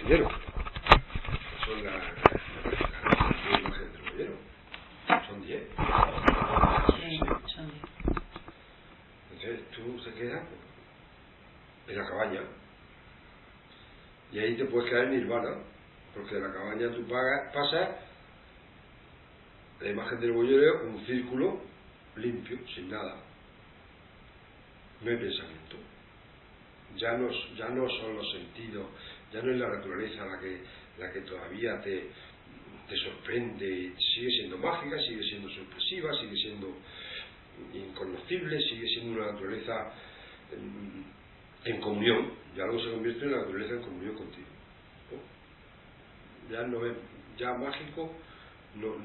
cebollero. Son las 10 imágenes del cebollero. Son 10. Sí, son 10. Entonces tú te quedas en la cabaña y ahí te puedes quedar en nirvana, porque de la cabaña tú pasas la imagen del cebollero, un círculo limpio, sin nada. No hay pensamiento. Ya no son los sentidos, ya no es la naturaleza la que todavía te sorprende. Sigue siendo mágica, sigue siendo sorpresiva, sigue siendo inconocible, sigue siendo una naturaleza en comunión. Ya luego se convierte en la naturaleza en comunión contigo, ¿no? Ya no es ya mágico, no,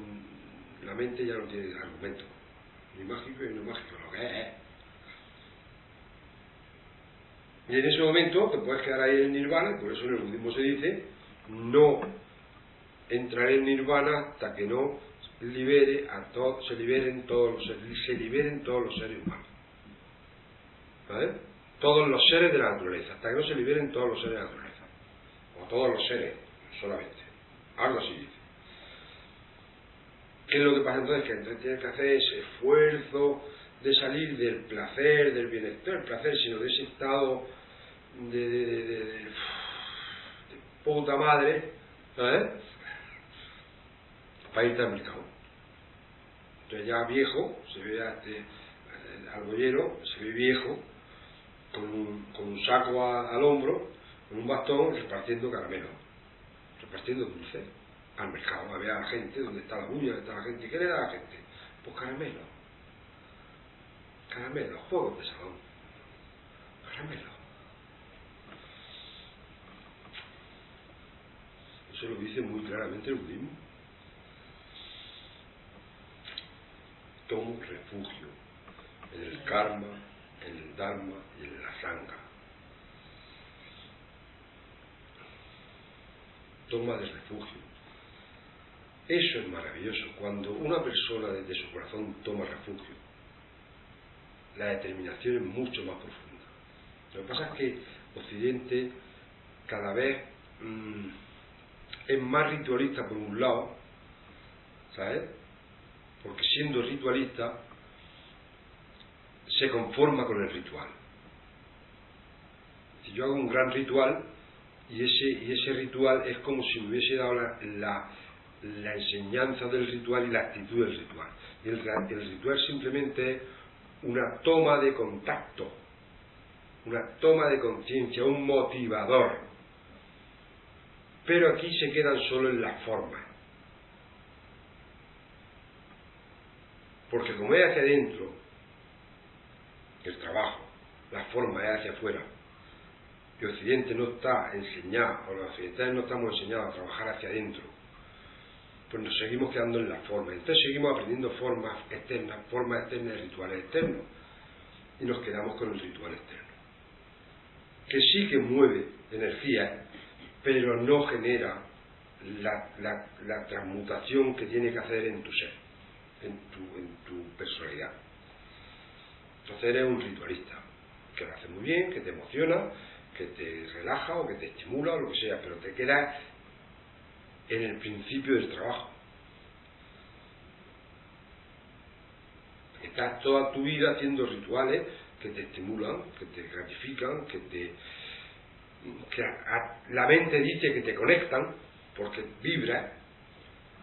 la mente ya no tiene argumento, ni mágico ni no mágico, lo que es. Y en ese momento te puedes quedar ahí en nirvana. Por eso en el budismo se dice: no entraré en nirvana hasta que no se liberen todos los seres humanos, ¿vale? Todos los seres de la naturaleza, hasta que no se liberen todos los seres de la naturaleza, o todos los seres solamente, algo así dice. ¿Qué es lo que pasa entonces? Que entonces tienes que hacer ese esfuerzo de salir del placer, del bienestar, el placer, sino de ese estado de puta madre, ¿sabes? Para irte al mercado. Entonces ya viejo, se ve al boyero, se ve viejo, con un saco al hombro, con un bastón, repartiendo caramelos, repartiendo dulces al mercado, a ver a la gente, dónde está la bulla, dónde está la gente. ¿Qué le da a la gente? Pues caramelos, juegos de salón, caramelos. Eso lo dice muy claramente el budismo. Tomo refugio en el karma, en el dharma y en la sangha. Toma de refugio. Eso es maravilloso. Cuando una persona desde su corazón toma refugio, la determinación es mucho más profunda. Lo que pasa es que Occidente cada vez es más ritualista por un lado, ¿sabes? Porque siendo ritualista se conforma con el ritual. Si yo hago un gran ritual y ese ritual es como si me hubiese dado la enseñanza del ritual y la actitud del ritual. Y el ritual simplemente es una toma de contacto, una toma de conciencia, un motivador. Pero aquí se quedan solo en las formas. Porque como es hacia adentro el trabajo, la forma es hacia afuera, y Occidente no está enseñado, o los occidentales no estamos enseñados a trabajar hacia adentro, pues nos seguimos quedando en la forma. Entonces seguimos aprendiendo formas externas de rituales externos, y nos quedamos con el ritual externo, que sí que mueve energía, pero no genera la transmutación que tiene que hacer en tu ser, en tu personalidad. Entonces eres un ritualista, que lo hace muy bien, que te emociona, que te relaja o que te estimula o lo que sea, pero te quedas en el principio del trabajo. Estás toda tu vida haciendo rituales que te estimulan, que te gratifican, que la mente dice que te conectan porque vibra,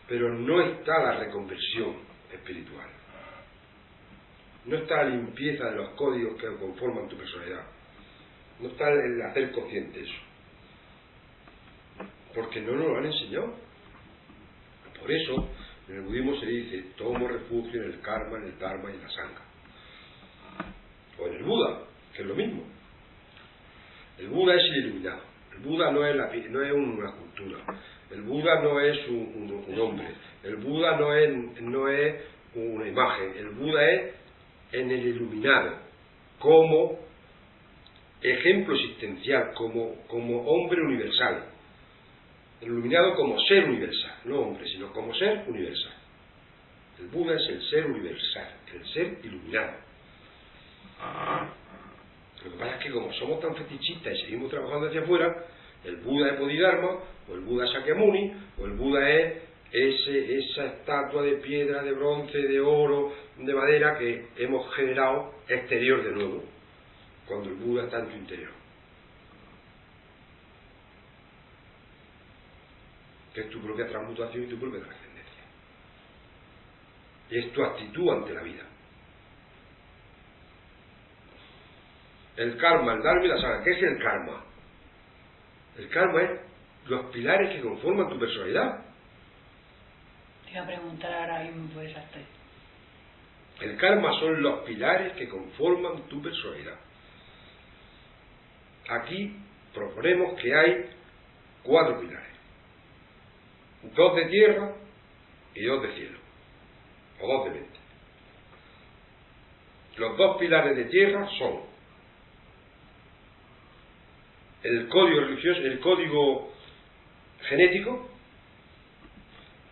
pero no está la reconversión espiritual, no está la limpieza de los códigos que conforman tu personalidad, no está el hacer consciente eso, porque no nos lo han enseñado. Por eso en el budismo se dice: tomo refugio en el karma, en el dharma y en la sangha. O en el Buda, que es lo mismo. El Buda es el iluminado. El Buda no es una cultura. El Buda no es un hombre. El Buda no es una imagen. El Buda es en el iluminado, como ejemplo existencial, como hombre universal. El iluminado como ser universal, no hombre, sino como ser universal. El Buda es el ser universal, el ser iluminado. Lo que pasa es que como somos tan fetichistas y seguimos trabajando hacia afuera, El Buda es Bodhidharma, o el Buda es Sakyamuni, o el Buda es esa estatua de piedra, de bronce, de oro, de madera que hemos generado exterior de nuevo, cuando el Buda está en tu interior. Que es tu propia transmutación y tu propia trascendencia. Y es tu actitud ante la vida. El karma, el dharma y la sangha. ¿Qué es el karma? El karma es los pilares que conforman tu personalidad. Te iba a preguntar ahora mismo, pues, hasta ahí. El karma son los pilares que conforman tu personalidad. Aquí proponemos que hay 4 pilares. 2 de tierra y 2 de cielo. O 2 de mente. Los 2 pilares de tierra son el código religioso, el código genético,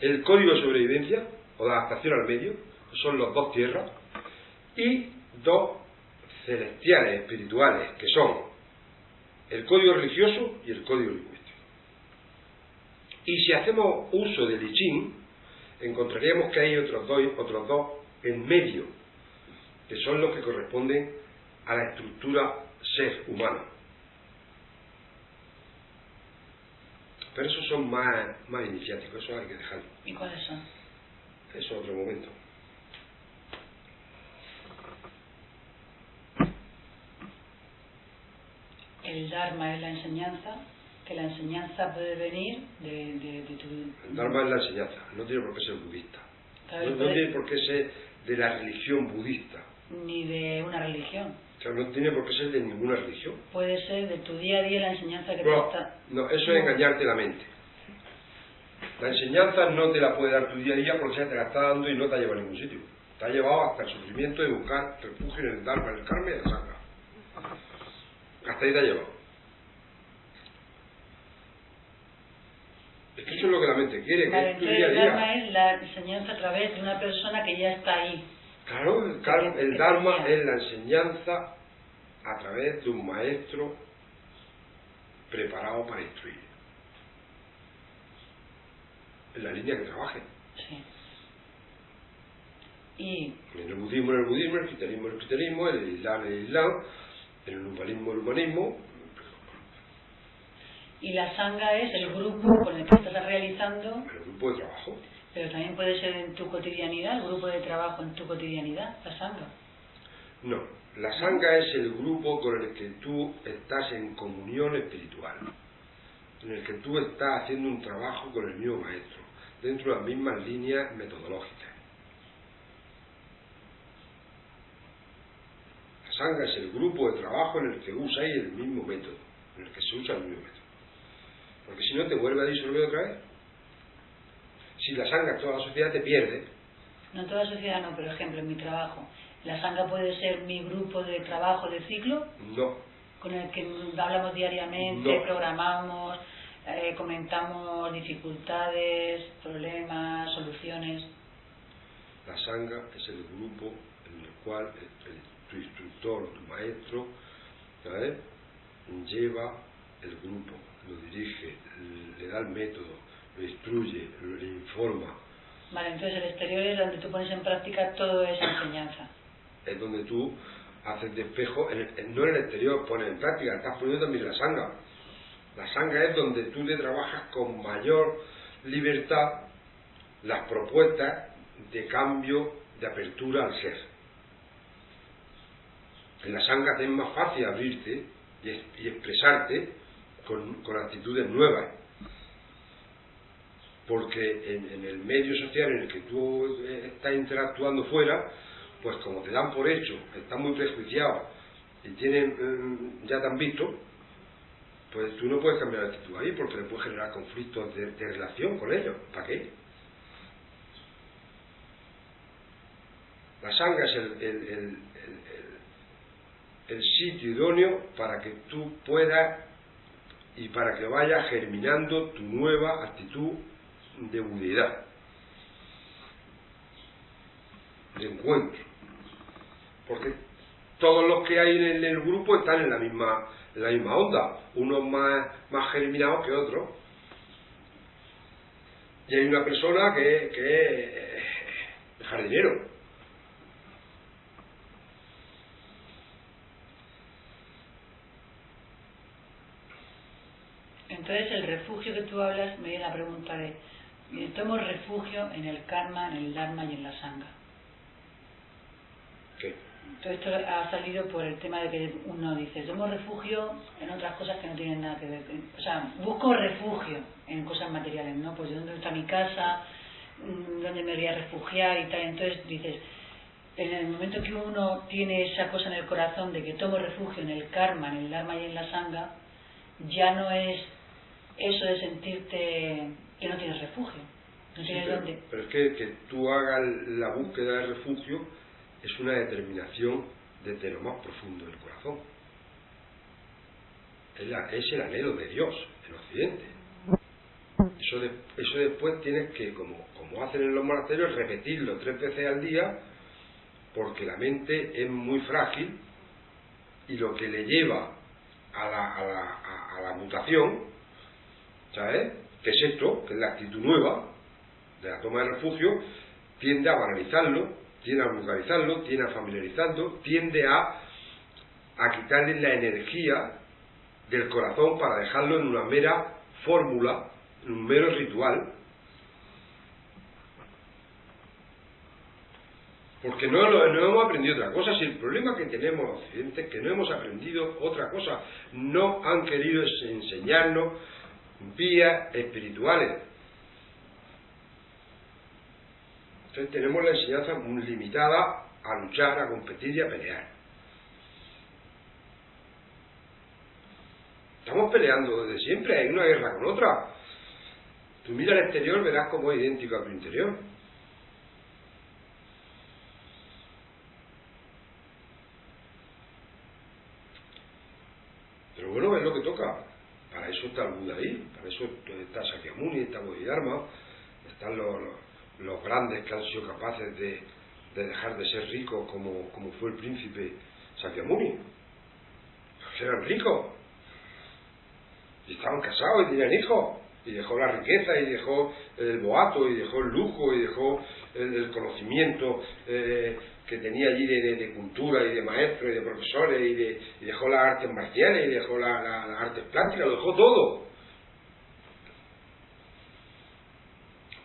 el código de sobrevivencia o de adaptación al medio, son los 2 tierras, y 2 celestiales, espirituales, que son el código religioso y el código lingüístico. Y si hacemos uso del I Ching, encontraríamos que hay otros dos en medio, que son los que corresponden a la estructura ser humano. Pero esos son más iniciáticos, eso hay que dejarlo. ¿Y cuáles son? Eso es otro momento. El Dharma es la enseñanza, que la enseñanza puede venir de tu... El Dharma es la enseñanza, no tiene por qué ser budista. Claro, No tiene por qué ser de la religión budista. Ni de una religión. O sea, no tiene por qué ser de ninguna religión. Puede ser de tu día a día la enseñanza que No, te está... no, eso es engañarte la mente. La enseñanza no te la puede dar tu día a día porque ya te la está dando y no te ha llevado a ningún sitio. Te ha llevado hasta el sufrimiento de buscar refugio en el Dharma, en el karma y en la sangha. Hasta ahí te ha llevado. Es que eso es lo que la mente quiere, Vale, que es tu entonces día a el día. Dharma es la enseñanza a través de una persona que ya está ahí. Claro, el Dharma es la enseñanza a través de un maestro preparado para instruir. En la línea que trabaje. Sí. Y En el budismo, el cristianismo, el islam, en el humanismo, y la sangha es el grupo con el que estás realizando, el grupo de trabajo. pero también puede ser en tu cotidianidad, el grupo de trabajo en tu cotidianidad, la sangha. No, la sangha es el grupo con el que tú estás en comunión espiritual, en el que tú estás haciendo un trabajo con el mismo maestro, dentro de las mismas líneas metodológicas. La sangha es el grupo de trabajo en el que usáis el mismo método, en el que se usa el mismo método. Porque si no te vuelve a disolver otra vez. Si la sangha toda la sociedad te pierde. No en toda la sociedad no, pero ejemplo, en mi trabajo. ¿La sangha puede ser mi grupo de trabajo de ciclo? No. Con el que hablamos diariamente, No. programamos, comentamos dificultades, problemas, soluciones. La sangha es el grupo en el cual tu instructor, tu maestro, ¿sabes?, lleva el grupo, lo dirige, le da el método, lo instruye, le informa. Vale, entonces el exterior es donde tú pones en práctica toda esa enseñanza. Es donde tú haces de espejo, no en el exterior pones en práctica, estás poniendo también la sangha. La sangha es donde tú le trabajas con mayor libertad las propuestas de cambio, de apertura al ser. En la sangha te es más fácil abrirte y expresarte con actitudes nuevas, porque en el medio social en el que tú estás interactuando fuera, pues como te dan por hecho, están muy prejuiciados y tienen, ya te han visto, pues tú no puedes cambiar la actitud ahí porque le puedes generar conflictos de relación con ellos. ¿Para qué? La sangha es el sitio idóneo para que tú puedas y para que vaya germinando tu nueva actitud de unidad, de encuentro. Porque todos los que hay en el grupo están en la misma onda, unos más germinados que otros. Y hay una persona que es jardinero. Entonces el refugio que tú hablas, me viene la pregunta de, ¿tomo refugio en el karma, en el dharma y en la sangha? ¿Qué? Todo esto ha salido por el tema de que uno dice, tomo refugio en otras cosas que no tienen nada que ver. O sea, busco refugio en cosas materiales, ¿no? Pues ¿dónde está mi casa? ¿Dónde me voy a refugiar? Y tal. Entonces dices, en el momento que uno tiene esa cosa en el corazón de que tomo refugio en el karma, en el dharma y en la sangha, ya no es eso de sentirte que no tienes refugio, no tienes dónde. Pero es que tú hagas la búsqueda de refugio es una determinación desde lo más profundo del corazón. Es el anhelo de Dios en Occidente. Eso después tienes que, como hacen en los monasterios, repetirlo 3 veces al día, porque la mente es muy frágil y lo que le lleva a la mutación, ¿sabes?, que es esto, que es la actitud nueva de la toma de refugio, tiende a banalizarlo, tiende a vulgarizarlo, tiende a familiarizarlo, tiende a quitarle la energía del corazón para dejarlo en una mera fórmula, en un mero ritual, porque no hemos aprendido otra cosa. Si el problema que tenemos en Occidente es que no hemos aprendido otra cosa, no han querido enseñarnos vías espirituales. Entonces tenemos la enseñanza muy limitada a luchar, a competir y a pelear. Estamos peleando desde siempre, hay una guerra con otra. Tú mira al exterior, verás cómo es idéntico a tu interior. Pero bueno, es lo que toca. Para eso está el Buda ahí, para eso está Sakyamuni, está Bodhidharma, están los grandes que han sido capaces de dejar de ser ricos como fue el príncipe Sakyamuni. Eran ricos y estaban casados y tenían hijos, y dejó la riqueza y dejó el boato y dejó el lujo y dejó el conocimiento que tenía allí de cultura y de maestros y de profesores y dejó las artes marciales y dejó las artes plásticas, lo dejó todo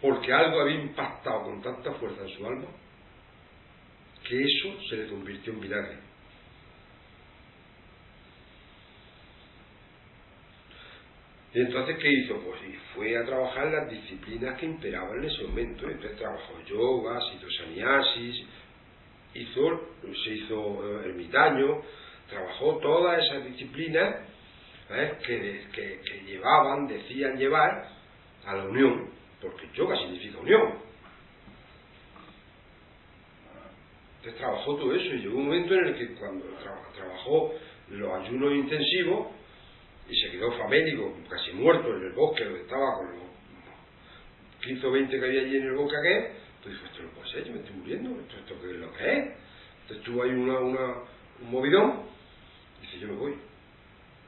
porque algo había impactado con tanta fuerza en su alma que eso se le convirtió en vinagre. Y entonces, ¿qué hizo? Pues fue a trabajar las disciplinas que imperaban en ese momento. Entonces trabajó yoga, se hizo sannyasis, se hizo ermitaño, trabajó todas esas disciplinas que decían llevar a la unión, porque yoga significa unión. Entonces trabajó todo eso y llegó un momento en el que cuando trabajó los ayunos intensivos, y se quedó famélico, casi muerto en el bosque donde estaba con los 15 o 20 que había allí en el bosque aquel, entonces dijo, esto no puede ser, yo me estoy muriendo, esto qué es lo que es. Entonces tuvo ahí un movidón, y dice, yo me voy.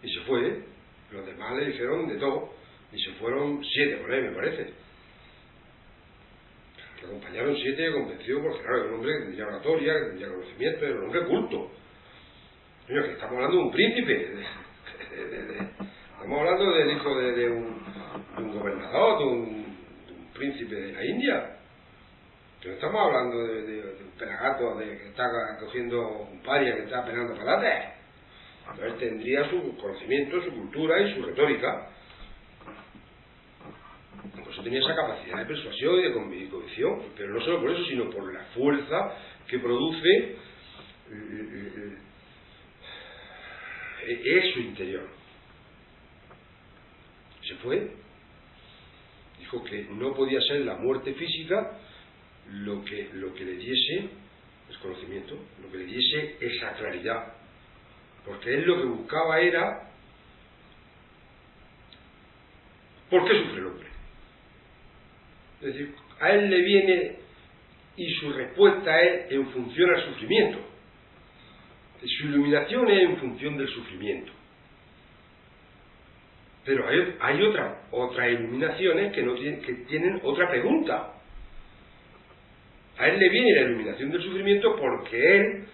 Y se fue, los demás le dijeron de todo, y se fueron 7 con él, me parece. Le acompañaron 7 convencidos, porque claro, era un hombre que tendría oratoria, que tendría conocimiento, era un hombre culto. Coño, que estamos hablando de un príncipe, estamos hablando del hijo de un gobernador, de un príncipe de la India, que no estamos hablando de un pelagato que está cogiendo un paria, que está pelando patates. Entonces tendría su conocimiento, su cultura y su retórica. Por eso tenía esa capacidad de persuasión y de convicción, pero no solo por eso, sino por la fuerza que produce es su interior. Se fue, dijo que no podía ser la muerte física lo que le diese el conocimiento, lo que le diese esa claridad, porque él lo que buscaba era ¿por qué sufre el hombre? Es decir, a él le viene y su respuesta es en función al sufrimiento. Su iluminación es en función del sufrimiento. Pero hay otras iluminaciones que tienen otra pregunta. A él le viene la iluminación del sufrimiento porque él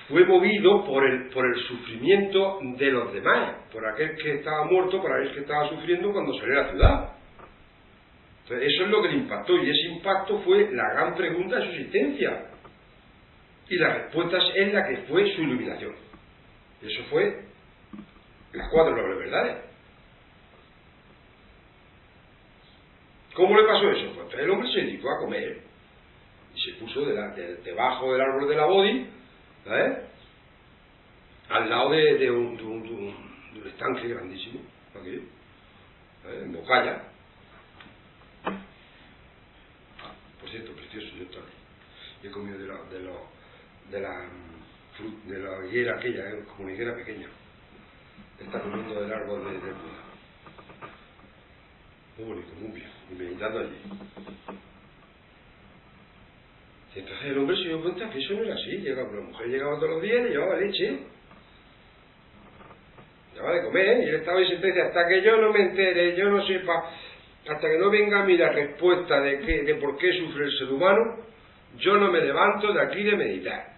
fue movido por el sufrimiento de los demás, por aquel que estaba muerto, por aquel que estaba sufriendo cuando salió a la ciudad. Entonces, eso es lo que le impactó, y ese impacto fue la gran pregunta de su existencia. Y la respuesta es la que fue su iluminación. Y eso fue las 4 nobles verdades. ¿Cómo le pasó eso? Pues el hombre se dedicó a comer y se puso debajo del árbol de la Bodhi, ¿sabes? Al lado de un estanque grandísimo, aquí, ¿sabes? En Bocaya. Por cierto, precioso, yo estaba ahí. He comido de la higuera aquella, como una higuera pequeña. Está comiendo del árbol de Buda. Muy bonito, muy bien, y meditando allí. Y entonces el hombre se dio cuenta que eso no era así. La mujer llegaba todos los días y le llevaba leche, llevaba de comer, y él estaba ahí sentado y dice: hasta que yo no me entere, yo no sepa, hasta que no venga a mí la respuesta de por qué sufre el ser humano, yo no me levanto de aquí de meditar.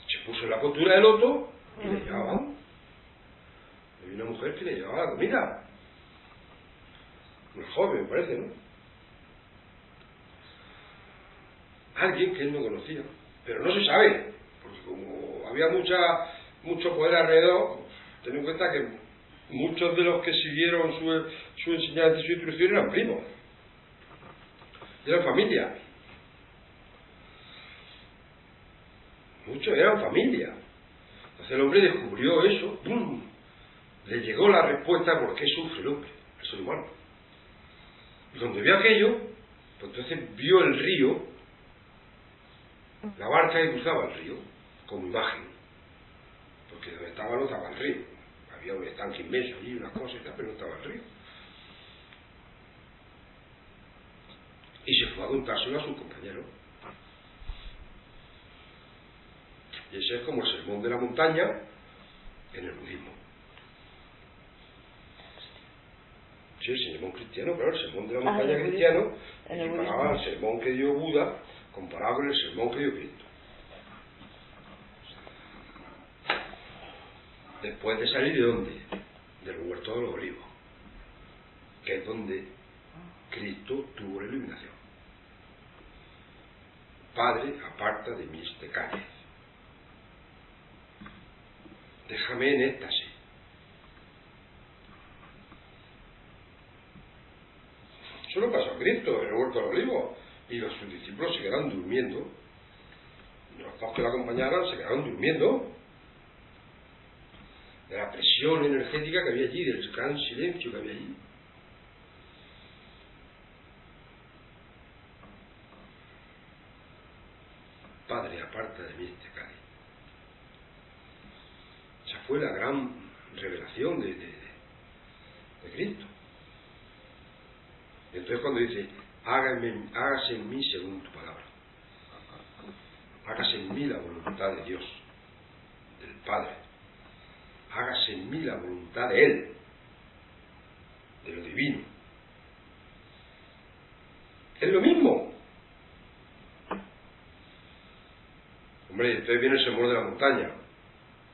Se puso en la postura del loto y le llevaban. Había una mujer que le llevaba la comida. Una joven, me parece, ¿no? Alguien que él no conocía, pero no se sabe, porque como había mucho poder alrededor, ten en cuenta que muchos de los que siguieron su enseñanza y su instrucción eran primos, eran familia, muchos eran familia. Entonces el hombre descubrió eso, ¡pum! Le llegó la respuesta por qué sufre el hombre, el ser humano. Y cuando vio aquello, pues entonces vio el río, la barca que cruzaba el río, como imagen, porque donde estaba no estaba el río, había un estanque inmenso allí, unas cosas y tal, pero no estaba el río. Y se fue a contárselo a sus compañeros. Y ese es como el sermón de la montaña en el budismo. Sí, el sermón cristiano, claro, el sermón de la montaña cristiano, comparaba al sermón que dio Buda, comparado con el sermón que dio Cristo. Después de salir, ¿de dónde? Del huerto de los olivos, que es donde Cristo tuvo la iluminación. Padre, aparta de mí este cáliz. Déjame en éxtasis. Eso lo pasó a Cristo en el huerto de los olivos, y sus discípulos se quedaron durmiendo. Los dos que lo acompañaron se quedaron durmiendo de la presión energética que había allí, del gran silencio que había allí. Padre, aparta de mí este cáliz. Esa fue la gran revelación de Cristo. Entonces cuando dice: hágase en mí según tu palabra, hágase en mí la voluntad de Dios, del Padre, hágase en mí la voluntad de Él, de lo divino. Es lo mismo. Hombre, entonces viene el sermón de la montaña,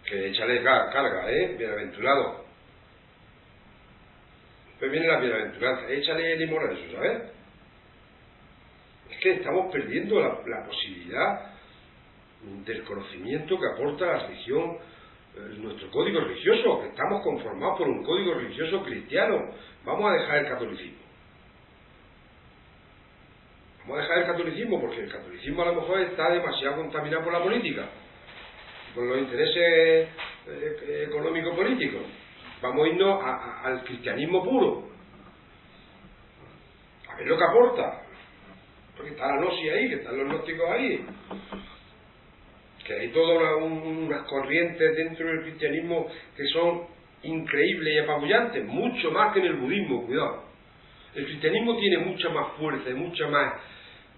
que échale carga, bienaventurado. Después viene la bienaventuranza, échale limón a eso, ¿sabes? Es que estamos perdiendo la posibilidad del conocimiento que aporta la religión, nuestro código religioso, que estamos conformados por un código religioso cristiano. Vamos a dejar el catolicismo. Vamos a dejar el catolicismo porque el catolicismo a lo mejor está demasiado contaminado por la política, por los intereses económico-políticos. Vamos a irnos al cristianismo puro, a ver lo que aporta, porque está la gnosis ahí, que están los gnósticos ahí, que hay todas unas corrientes dentro del cristianismo que son increíbles y apabullantes, mucho más que en el budismo, cuidado. El cristianismo tiene mucha más fuerza y mucha más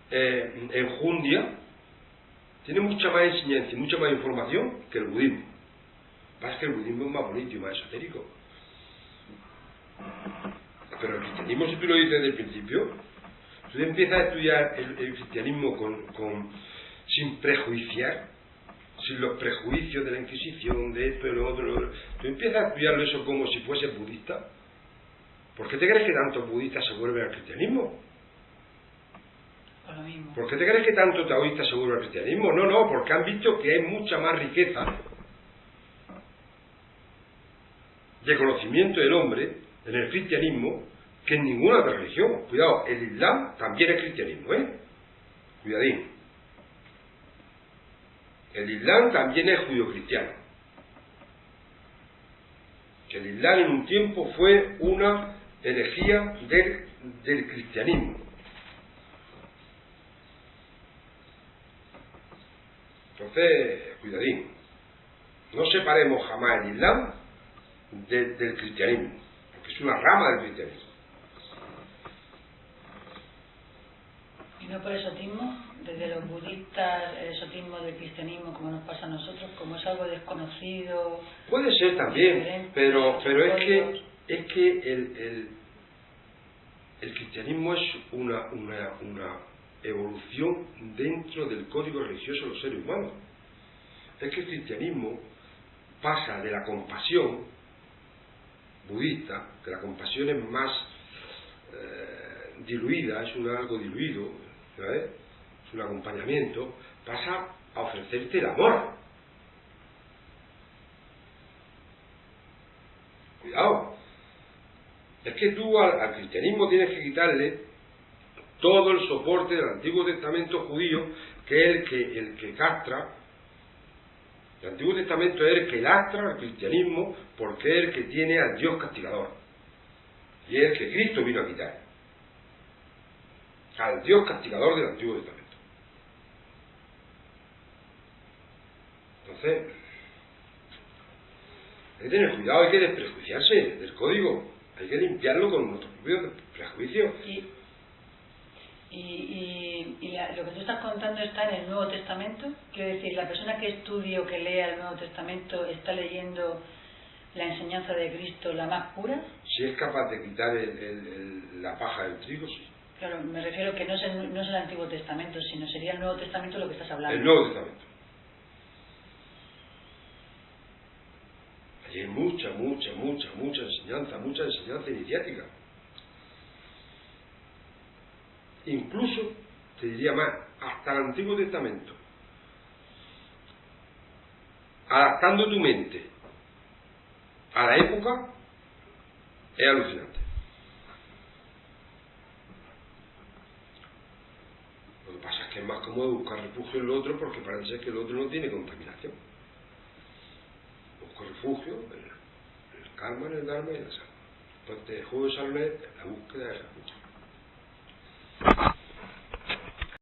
enjundia tiene mucha más enseñanza y mucha más información que el budismo. Lo que pasa es que el budismo es más bonito y más esotérico. Pero el cristianismo, si tú lo dices desde el principio, tú empiezas a estudiar el cristianismo sin prejuiciar, sin los prejuicios de la Inquisición, de esto y lo otro. Tú empiezas a estudiarlo eso como si fuese budista. ¿Por qué te crees que tantos budistas se vuelven al cristianismo? Por lo mismo. ¿Por qué te crees que tantos taoístas se vuelven al cristianismo? No, porque han visto que hay mucha más riqueza de conocimiento del hombre en el cristianismo que en ninguna otra religión. Cuidado, el Islam también es cristianismo, ¿eh? Cuidadín. El Islam también es judío-cristiano. Que el Islam en un tiempo fue una herejía del cristianismo. Entonces, cuidadín. No separemos jamás el Islam del cristianismo, porque es una rama del cristianismo. Y no por exotismo, desde los budistas, el exotismo del cristianismo, como nos pasa a nosotros, como es algo desconocido. Puede ser también, pero es que el cristianismo es una evolución dentro del código religioso de los seres humanos. Es que el cristianismo pasa de la compasión budista, que la compasión es más diluida, es algo diluido, ¿sabes? Es un acompañamiento, pasa a ofrecerte el amor. Cuidado, es que tú al cristianismo tienes que quitarle todo el soporte del Antiguo Testamento judío, que es el que castra. El Antiguo Testamento es el que lastra al cristianismo, porque es el que tiene al Dios castigador, y es el que Cristo vino a quitar, al Dios castigador del Antiguo Testamento. Entonces, hay que tener cuidado, hay que desprejuiciarse del código, hay que limpiarlo con nuestros propios prejuicios. Lo que tú estás contando está en el Nuevo Testamento. Quiero decir, la persona que estudie o que lea el Nuevo Testamento está leyendo la enseñanza de Cristo, la más pura. Si es capaz de quitar la paja del trigo, sí. Claro, me refiero que no es el Antiguo Testamento, sino sería el Nuevo Testamento lo que estás hablando. El Nuevo Testamento. Allí hay mucha enseñanza iniciática. Incluso, te diría más, hasta el Antiguo Testamento. Adaptando tu mente a la época, es alucinante. Lo que pasa es que es más cómodo buscar refugio en lo otro, porque parece ser que el otro no tiene contaminación. Busco refugio en el karma, en el dharma y en la salud. Entonces, el juego de salud es la búsqueda de refugio.